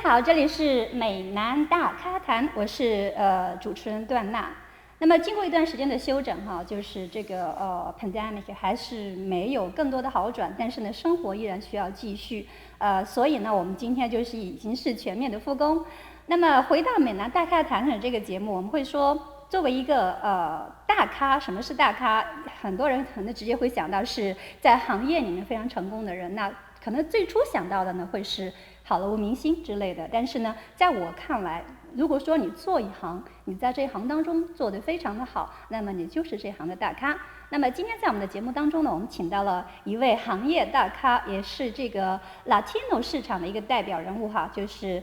好，这里是美南大咖谈，我是主持人段娜。那么经过一段时间的休整哈，就是这个pandemic 还是没有更多的好转，但是呢，生活依然需要继续。所以呢，我们今天就是已经是全面的复工。那么回到美南大咖谈的这个节目，我们会说，作为一个大咖，什么是大咖？很多人可能直接会想到是在行业里面非常成功的人，那可能最初想到的呢会是好莱坞明星之类的。但是呢，在我看来，如果说你做一行，你在这一行当中做得非常的好，那么你就是这行的大咖。那么今天在我们的节目当中呢，我们请到了一位行业大咖，也是这个 Latino 市场的一个代表人物哈，就是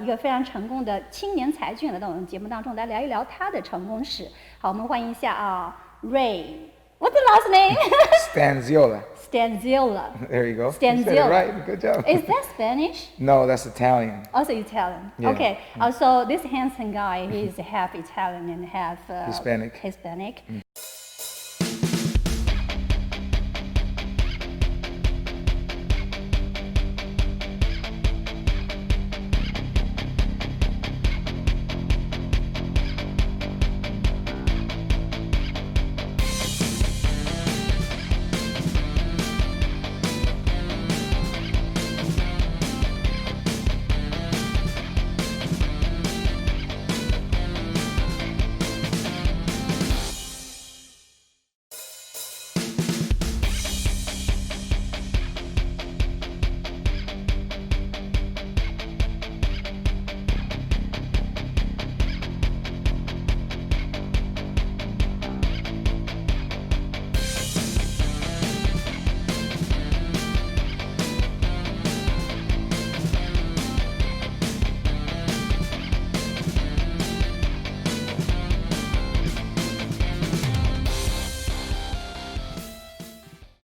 一个非常成功的青年才俊来到我们节目当中来聊一聊他的成功史。好，我们欢迎一下Ray。What's the last name? Stanziola. Stanziola. There you go. Stanziola. You said it right. Good job. Is that Spanish? No, that's Italian. Also Italian. Yeah. Okay. So this handsome guy, he's half Italian and half Hispanic.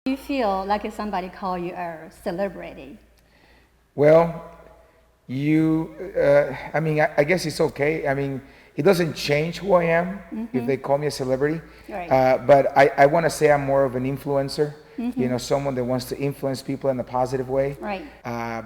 Do you feel like somebody call you a celebrity? Well, I guess it's okay. I mean, it doesn't change who I am if they call me a celebrity. Right. But I want to say I'm more of an influencer. You know, someone that wants to influence people in a positive way. Right.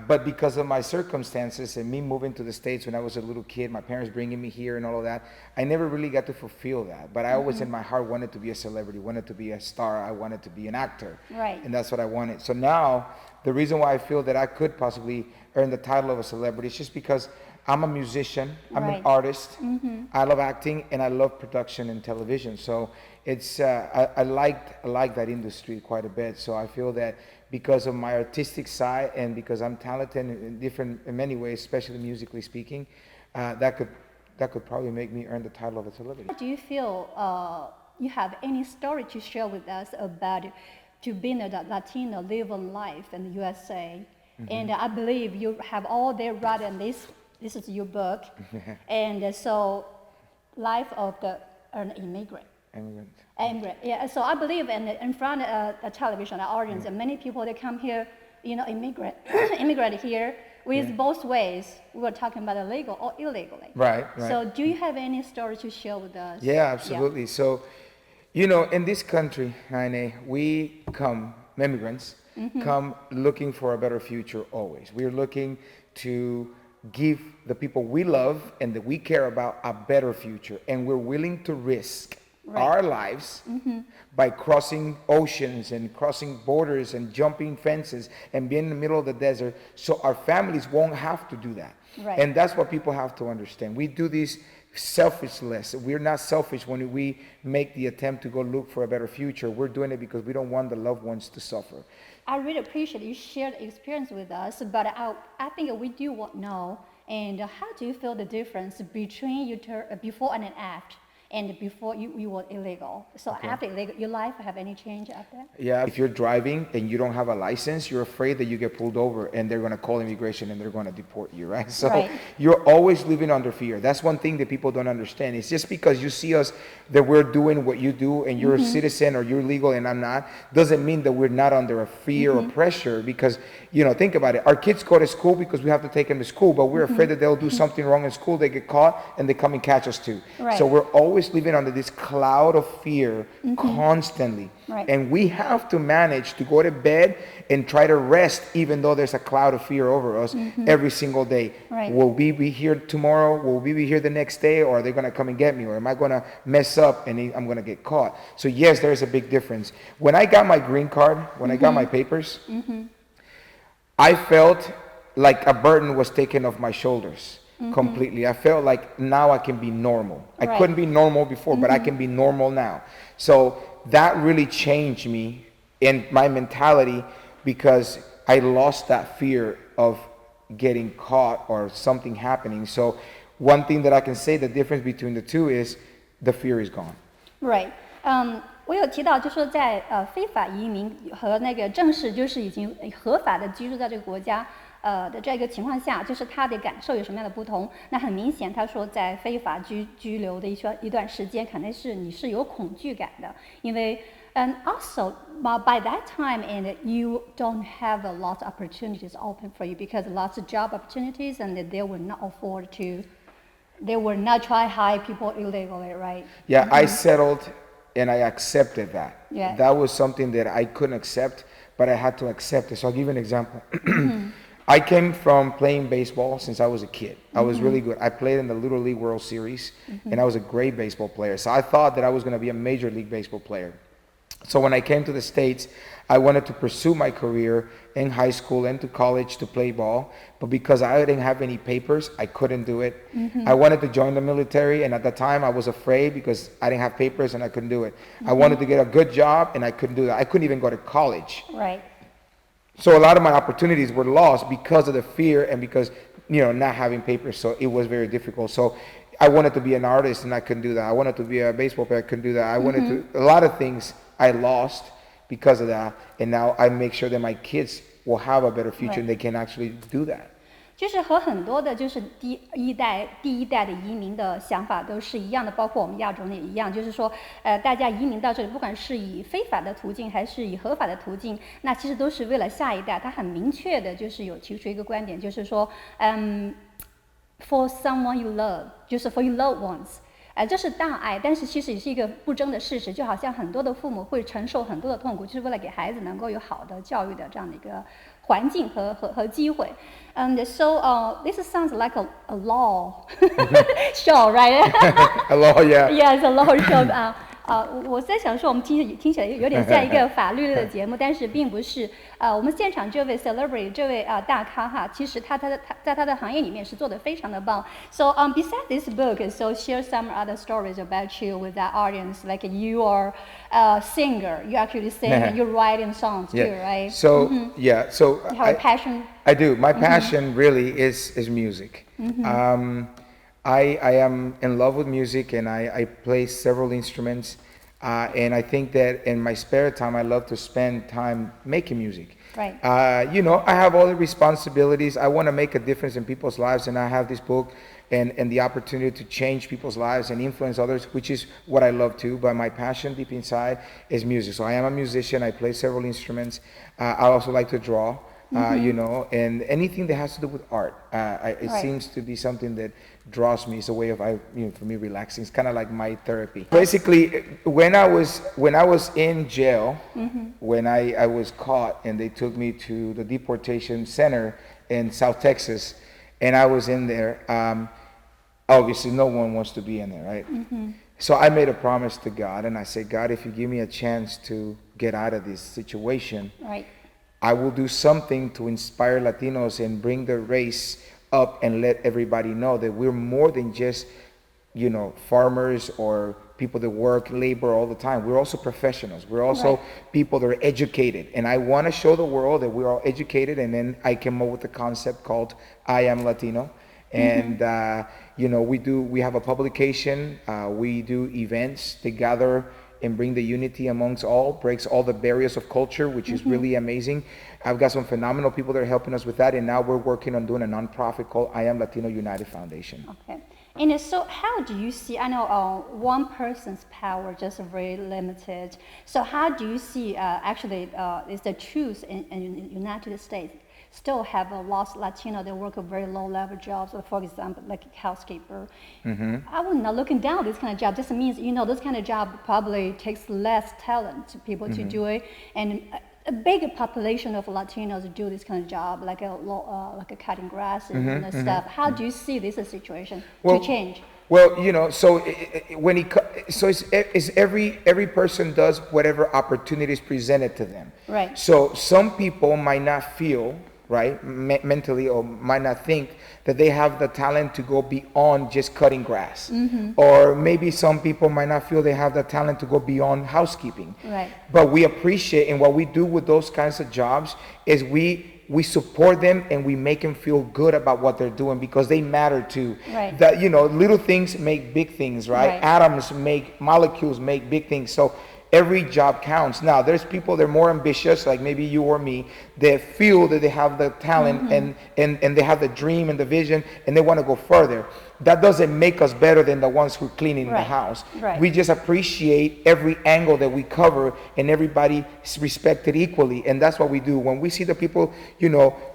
But because of my circumstances and me moving to the States when I was a little kid, my parents bringing me here and all of that, I never really got to fulfill that. But I always in my heart wanted to be a celebrity, wanted to be a star. I wanted to be an actor. Right. And that's what I wanted. So now, the reason why I feel that I could possibly earn the title of a celebrity is just because I'm a musician, I'm an artist, I love acting, and I love production and television. So it's I like that industry quite a bit. So I feel that because of my artistic side and because I'm talented in many ways, especially musically speaking, that could probably make me earn the title of a celebrity. Do you feel you have any story to share with us about to being a Latino living life in the USA? And I believe you have all there right in this. This is your book, and so life of an immigrant. Immigrant. Yeah. So I believe in front of the television audience, and many people that come here, you know, immigrant here with both ways. We were talking about legal or illegally. Right. So do you have any story to share with us? Yeah, absolutely. Yeah. So, you know, in this country, Heine, we come, immigrants, come looking for a better future always. We're looking to give the people we love and that we care about a better future, and we're willing to risk our lives by crossing oceans and crossing borders and jumping fences and being in the middle of the desert so our families won't have to do that. Right. And that's what people have to understand. We do this selfishness. We're not selfish when we make the attempt to go look for a better future. We're doing it because we don't want the loved ones to suffer. I really appreciate you shared the experience with us, but I think we do want to know, and how do you feel the difference between you before and after? And before you were illegal. So after illegal, your life have any change after that? Yeah, if you're driving and you don't have a license, you're afraid that you get pulled over and they're going to call immigration and they're going to deport you, right? So you're always living under fear. That's one thing that people don't understand. It's just because you see us that we're doing what you do and you're a citizen or you're legal and I'm not, doesn't mean that we're not under a fear or pressure because, you know, think about it. Our kids go to school because we have to take them to school, but we're afraid that they'll do something wrong in school, they get caught and they come and catch us too. Right. So we're always always living under this cloud of fear constantly. Right. And we have to manage to go to bed and try to rest even though there's a cloud of fear over us every single day. Right. Will we be here tomorrow? Will we be here the next day? Or are they going to come and get me? Or am I going to mess up and I'm going to get caught? So yes, there's a big difference. When I got my green card, when I got my papers, I felt like a burden was taken off my shoulders. Completely. I felt like now I can be normal. I couldn't be normal before, but I can be normal now. So that really changed me in my mentality because I lost that fear of getting caught or something happening. So one thing that I can say the difference between the two is the fear is gone. Right. 我有提到，就说在非法移民和那个正式就是已经合法的居住在这个国家的这个情况下，就是他的感受有什么样的不同？那很明显，他说在非法居留的一段时间，肯定是你是有恐惧感的，因为and also by that time and you don't have a lot of opportunities open for you because lots of job opportunities and they will not afford to, they will not try hire people illegally, right? Yeah, I settled and I accepted that. Yeah. That was something that I couldn't accept, but I had to accept it. So I'll give you an example. I came from playing baseball since I was a kid. I was really good. I played in the Little League World Series, and I was a great baseball player. So I thought that I was going to be a Major League Baseball player. So when I came to the States, I wanted to pursue my career in high school and to college to play ball. But because I didn't have any papers, I couldn't do it. I wanted to join the military, and at the time I was afraid because I didn't have papers and I couldn't do it. I wanted to get a good job, and I couldn't do that. I couldn't even go to college. Right. So a lot of my opportunities were lost because of the fear and because, not having papers. So it was very difficult. So I wanted to be an artist, and I couldn't do that. I wanted to be a baseball player, I couldn't do that. I wanted to, a lot of things I lost because of that, and now I make sure that my kids will have a better future and they can actually do that. 就是和很多的就是第一代的移民的想法都是一样的，包括我们亚洲人也一样，就是说大家移民到这里，不管是以非法的途径还是以合法的途径，那其实都是为了下一代。他很明确的就是有提出一个观点，就是说for someone you love， 就是 for your loved ones。这是大爱，但是其实也是一个不争的事实，就好像很多的父母会承受很多的痛苦，就是为了给孩子能够有好的教育的这样的一个环境和机会。And so this sounds like a law show, right? A law, yeah. Yeah, it's a law show. 我在想说，我们听起来有点像一个法律类的节目，但是并不是。我们现场这位 celebrity 这位大咖哈，其实他在他的行业里面是做得非常的棒。So besides this book, so share some other stories about you with our audience. Like you are a singer, you actually sing, and you writing songs too, right? So yeah, so you have a passion. I do. My passion really is music. I am in love with music, and I play several instruments. And I think that in my spare time, I love to spend time making music. Right. I have all the responsibilities. I want to make a difference in people's lives, and I have this book and the opportunity to change people's lives and influence others, which is what I love too. But my passion deep inside is music. So I am a musician. I play several instruments. I also like to draw. And anything that has to do with art. It seems to be something that draws me. It's a way of, for me, relaxing. It's kind of like my therapy. Basically, when I was in jail, when I was caught and they took me to the deportation center in South Texas, and I was in there, obviously no one wants to be in there, right? So I made a promise to God, and I said, God, if you give me a chance to get out of this situation, right, I will do something to inspire Latinos and bring the race up and let everybody know that we're more than just, farmers or people that work, labor all the time. We're also professionals. We're also people that are educated. And I want to show the world that we're all educated. And then I came up with a concept called IAMLATINO. And, we have a publication. We do events to gather and bring the unity amongst all, breaks all the barriers of culture, which is really amazing. I've got some phenomenal people that are helping us with that, and now we're working on doing a nonprofit called Iamlatino United Foundation. Okay. And so how do you see, I know one person's power just very limited. So how do you see actually is the truth in United States? still have a lot of Latino that work at very low-level jobs. For example, like a housekeeper. I would not looking down this kind of job. Just means this kind of job probably takes less talent to people to do it, and a bigger population of Latinos do this kind of job, like a cutting grass and stuff. How do you see this situation to change? Well, so it's every person does whatever opportunity is presented to them. Right. So some people might not feel right mentally, or might not think that they have the talent to go beyond just cutting grass. Or maybe some people might not feel they have the talent to go beyond housekeeping. Right. But we appreciate, and what we do with those kinds of jobs is we support them and we make them feel good about what they're doing, because they matter too. Right. That little things make big things, right? Atoms make molecules, make big things. So every job counts. Now, there's people that are more ambitious, like maybe you or me, that feel that they have the talent and they have the dream and the vision, and they want to go further. That doesn't make us better than the ones who are cleaning the house. Right. We just appreciate every angle that we cover, and everybody is respected equally. And that's what we do. When we see the people,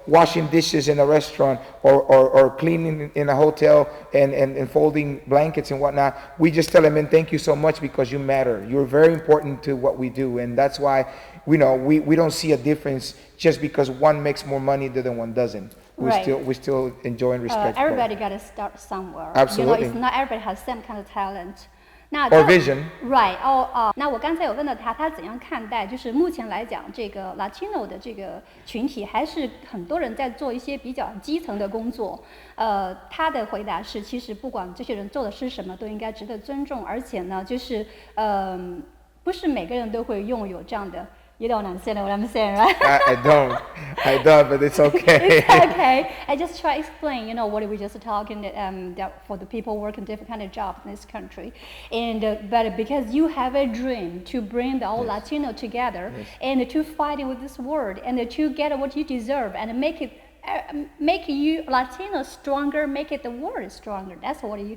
washing dishes in a restaurant or cleaning in a hotel and folding blankets and whatnot, we just tell them, and thank you so much, because you matter. You're very important to what we do. And that's why we don't see a difference just because one makes more money than one doesn't. We still enjoy and respect. Everybody got to start somewhere. Absolutely. It's not everybody has same kind of talent. Or vision. Right. 那我刚才有问到他怎样看待，就是目前来讲，这个 Latino 的这个群体还是很多人在做一些比较基层的工作。他的回答是，其实不管这些人做的是什么，都应该值得尊重，而且呢，就是不是每个人都会拥有这样的。You don't understand what I'm saying, right? I don't, but it's okay. It's okay. I just try to explain, what we just talking that for the people working different kind of jobs in this country, and but because you have a dream to bring the all Latino together and to fight with this world and to get what you deserve and make you Latino stronger, make it the world stronger. That's what you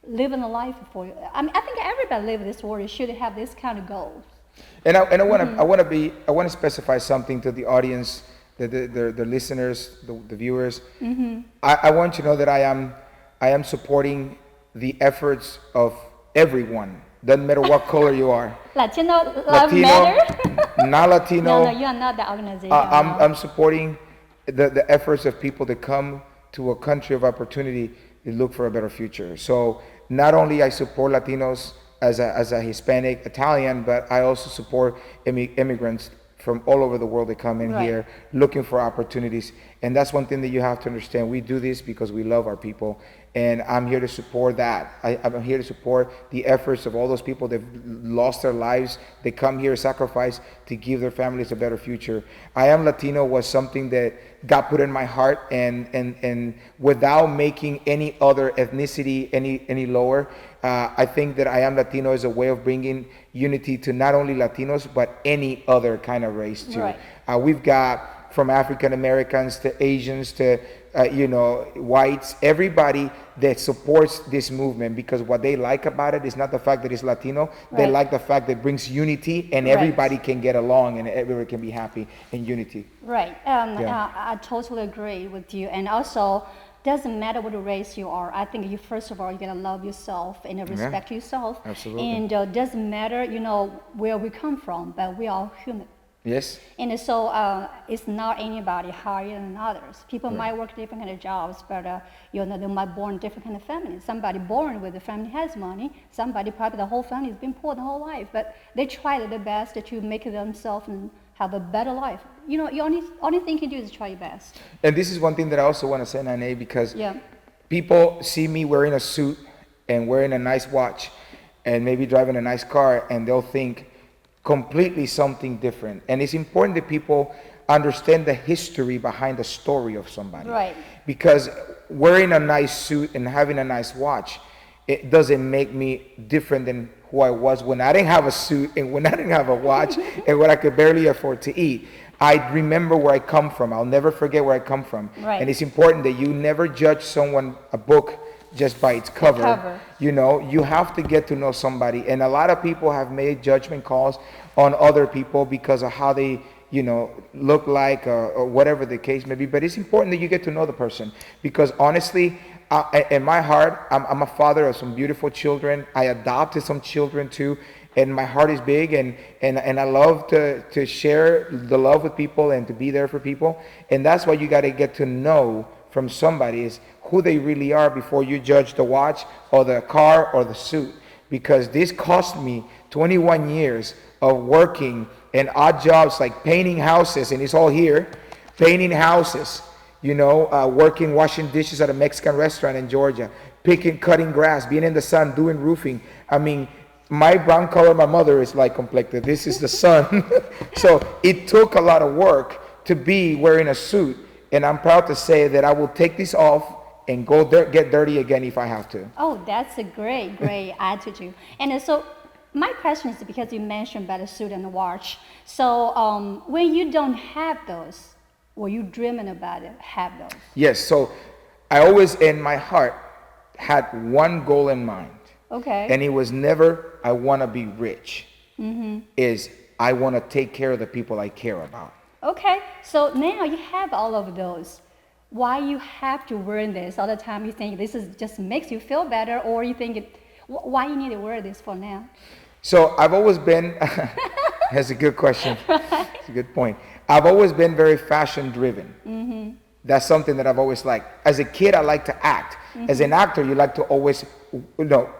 live in a life for. I think everybody live in this world should have this kind of goals. And I want to specify something to the audience, the listeners, the viewers. I want you to know that I am supporting the efforts of everyone. Doesn't matter what color you are. Latino matter? Not Latino. No, you are not the organization. I'm supporting the efforts of people that come to a country of opportunity to look for a better future. So not only I support Latinos as a Hispanic Italian, but I also support immigrants from all over the world that come in here looking for opportunities. And that's one thing that you have to understand. We do this because we love our people, and I'm here to support that. I'm here to support the efforts of all those people that lost their lives. They come here, sacrifice to give their families a better future. IAMLATINO was something that got put in my heart, and without making any other ethnicity any lower, I think that IAMLATINO is a way of bringing unity to not only Latinos, but any other kind of race too. Right. We've got from African Americans to Asians to whites, everybody that supports this movement, because what they like about it is not the fact that it's Latino. They like the fact that it brings unity, and everybody can get along, and everybody can be happy in unity. Right. I totally agree with you. And also, doesn't matter what race you are. I think you first of all you gotta love yourself and respect yourself. Absolutely. And doesn't matter where we come from, but we are human. Yes. And so it's not anybody higher than others. People might work different kind of jobs, but they might born in different kind of families. Somebody born with a family has money. Somebody probably the whole family has been poor the whole life, but they try their best to make themselves and have a better life. You only thing you can do is try your best. And this is one thing that I also want to say, Nane, because people see me wearing a suit and wearing a nice watch and maybe driving a nice car, and they'll think completely something different. And it's important that people understand the history behind the story of somebody. Right. Because wearing a nice suit and having a nice watch, it doesn't make me different than who I was when I didn't have a suit and when I didn't have a watch and when I could barely afford to eat. I remember where I come from. I'll never forget where I come from. Right. And it's important that you never judge a book just by its cover. You have to get to know somebody. And a lot of people have made judgment calls on other people because of how they look like, or whatever the case may be. But it's important that you get to know the person, because honestly, in my heart, I'm a father of some beautiful children. I adopted some children too, and my heart is big, and I love to share the love with people and to be there for people. And that's why you got to get to know from somebody is who they really are before you judge the watch or the car or the suit. Because this cost me 21 years of working in odd jobs like painting houses, and it's all here, painting houses, working, washing dishes at a Mexican restaurant in Georgia, cutting grass, being in the sun, doing roofing. I mean, my brown color, my mother is light complected. This is the sun. So it took a lot of work to be wearing a suit. And I'm proud to say that I will take this off and go get dirty again if I have to. Oh, that's a great attitude. And so my question is, because you mentioned about the suit and the watch. So when you don't have those, were you dreaming about it, have those? Yes, so I always, in my heart, had one goal in mind. Okay. And it was never, I want to be rich. Is I want to take care of the people I care about. Okay, so now you have all of those. Why you have to wear this all the time? You think this is just makes you feel better, or you think why you need to wear this for now? So I've always been, that's a good question. It's a good point. I've always been very fashion driven. That's something that I've always liked. As a kid, I like to act. As an actor, you like to always,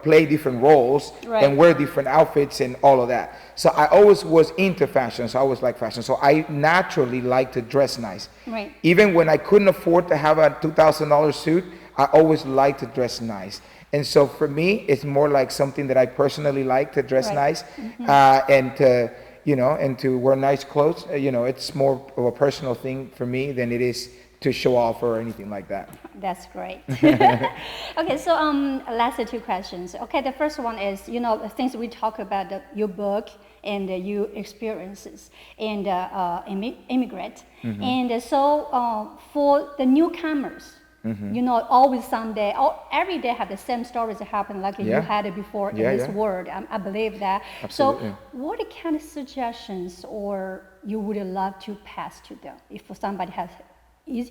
play different roles and wear different outfits and all of that. So I always was into fashion. So I always liked fashion. So I naturally like to dress nice. Right. Even when I couldn't afford to have a $2,000 suit, I always liked to dress nice. And so for me, it's more like something that I personally like to dress nice, and to, and to wear nice clothes. It's more of a personal thing for me than it is to show off or anything like that. That's great. Okay, so last two questions. Okay, the first one is, the things we talk about, your book and your experiences and immigrant. And so for the newcomers, always someday, every day have the same stories that happen like you had it before in this world. I believe that. Absolutely. So what kind of suggestions or you would love to pass to them if somebody has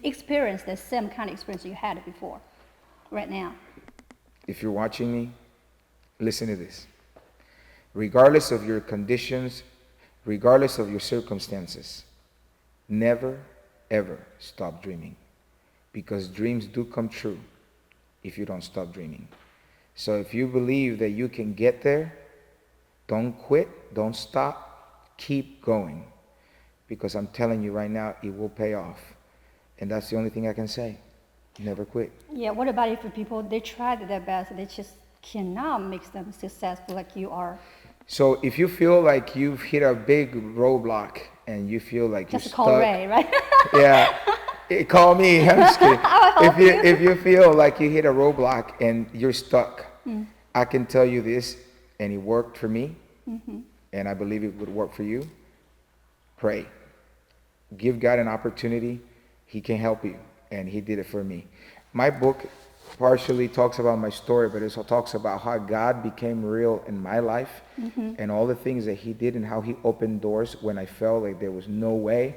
experienced the same kind of experience you had before, right now? If you're watching me, listen to this. Regardless of your conditions, regardless of your circumstances, never, ever stop dreaming. Because dreams do come true if you don't stop dreaming. So if you believe that you can get there, don't quit, don't stop, keep going. Because I'm telling you right now, it will pay off. And that's the only thing I can say. Never quit. Yeah, what about if people, they tried their best, they just cannot make them successful like you are? So if you feel like you've hit a big roadblock and you feel like just you're call stuck. Ray, right? Yeah, call me. I'm just kidding. If you feel like you hit a roadblock and you're stuck, I can tell you this, and it worked for me, and I believe it would work for you. Pray. Give God an opportunity. He can help you, and he did it for me. My book partially talks about my story, but it also talks about how God became real in my life and all the things that he did and how he opened doors when I felt like there was no way.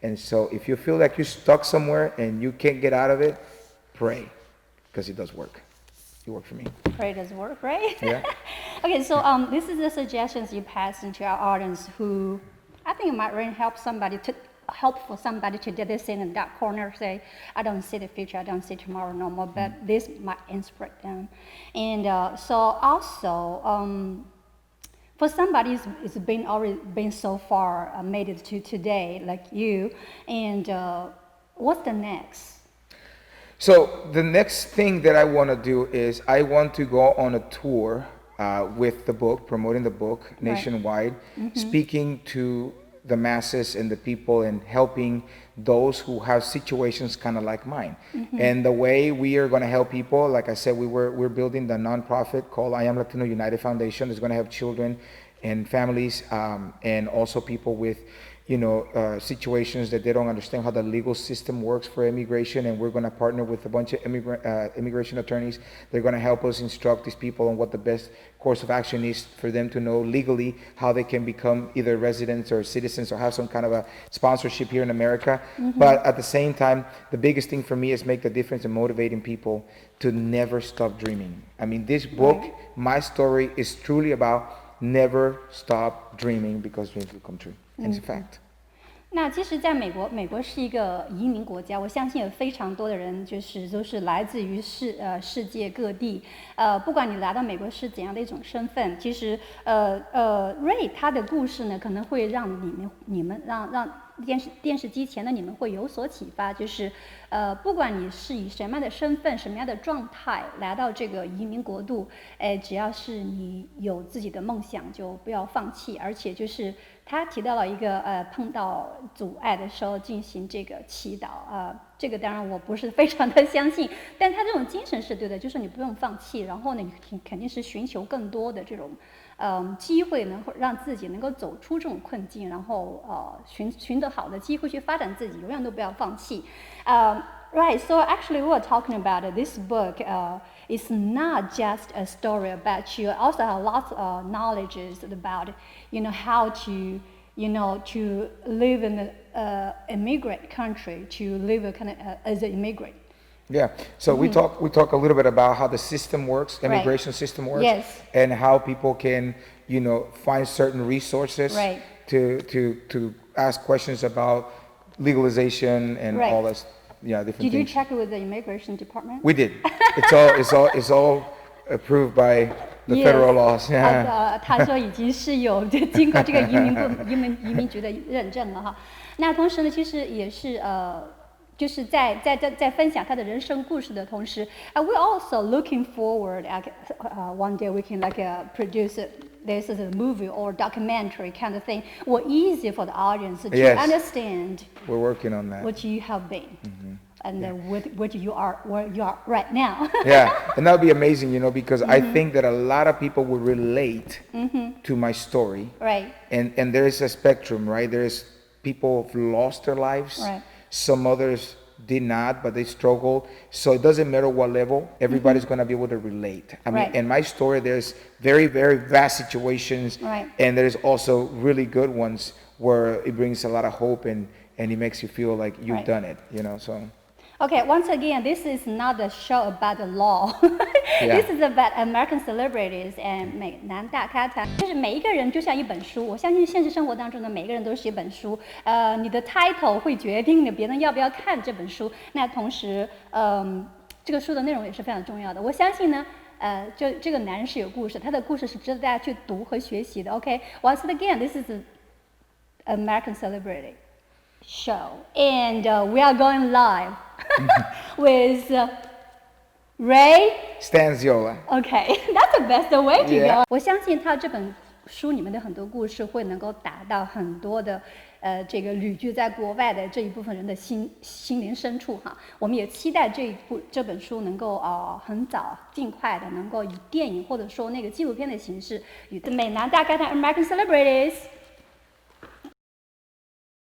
And so if you feel like you're stuck somewhere and you can't get out of it, pray, because it does work. It worked for me. Pray does work, right? Yeah. Okay, so this is the suggestions you pass into our audience who I think it might really help for somebody to get this in that corner, say, I don't see the future, I don't see tomorrow no more, but this might inspire them. And so also, for somebody who's already been so far, made it to today, like you, and what's the next? So the next thing that I want to do is I want to go on a tour with the book, promoting the book nationwide, speaking to the masses and the people and helping those who have situations kind of like mine. And the way we are going to help people, like I said, we're building the nonprofit called IAMLATINO United Foundation. It's going to help children and families and also people with situations that they don't understand how the legal system works for immigration, and we're going to partner with a bunch of immigration attorneys. They're going to help us instruct these people on what the best course of action is for them to know legally how they can become either residents or citizens or have some kind of a sponsorship here in America. But at the same time, the biggest thing for me is make the difference in motivating people to never stop dreaming. I mean, this book, my story, is truly about never stop dreaming because dreams will come true. And it's a fact. 那其实，在美国是一个移民国家，我相信有非常多的人都是来自于世界各地，不管你来到美国是怎样的一种身份，其实Ray 他的故事呢，可能会让你们让电视机前的你们会有所启发，就是不管你是以什么样的身份、什么样的状态来到这个移民国度，只要是你有自己的梦想，就不要放弃，而且就是他提到了一个碰到阻碍的时候进行这个祈祷这个当然我不是非常的相信，但他这种精神是对的，就是你不用放弃，然后呢，你肯定是寻求更多的这种机会，能够让自己能够走出这种困境，然后寻得好的机会去发展自己，永远都不要放弃。Right, so actually we were talking about this book. It's not just a story about you. Also have lots of knowledge about, how to, to live in an immigrant country, to live as an immigrant. Yeah. So we talk a little bit about how the system works, immigration system works, yes, and how people can, find certain resources to ask questions about legalization and all this. Yeah, different Did things. you check with the immigration department? We did. It's all approved by the federal laws. Yeah. 他说已经是有经过这个移民局的认证了哈。那同时呢，其实也是就是在分享他的人生故事的同时，we're also looking forward one day we can produce this as a movie or documentary kind of thing, or easy for the audience to understand. We're working on that. What you have been. And what you are, where you are right now. Yeah, and that would be amazing, because I think that a lot of people would relate to my story. Right. And there is a spectrum, right? There's people who've lost their lives. Right. Some others did not, but they struggled. So it doesn't matter what level, everybody's going to be able to relate. I mean, in my story, there's very, very vast situations, and there's also really good ones where it brings a lot of hope and it makes you feel like you've done it, so. Okay, once again, this is not a show about the law. This is about American celebrities and 美南大咖谈。就是每一个人就像一本书，我相信现实生活当中的每个人都是一本书。你的 title 会决定别人要不要看这本书。那同时，这个书的内容也是非常重要的。我相信呢，就这个男人是有故事，他的故事是值得大家去读和学习的。Okay, once again, this is an American celebrity show, and we are going live with Ray Stanziola. Okay, that's the best way to go. 我相信他这本书里面的很多故事会能够打到很多的这个旅居在国外的这一部分人的心灵深处哈。我们也期待这本书能够很早尽快的能够以电影或者说那个纪录片的形式与美南大咖谈 American Celebrities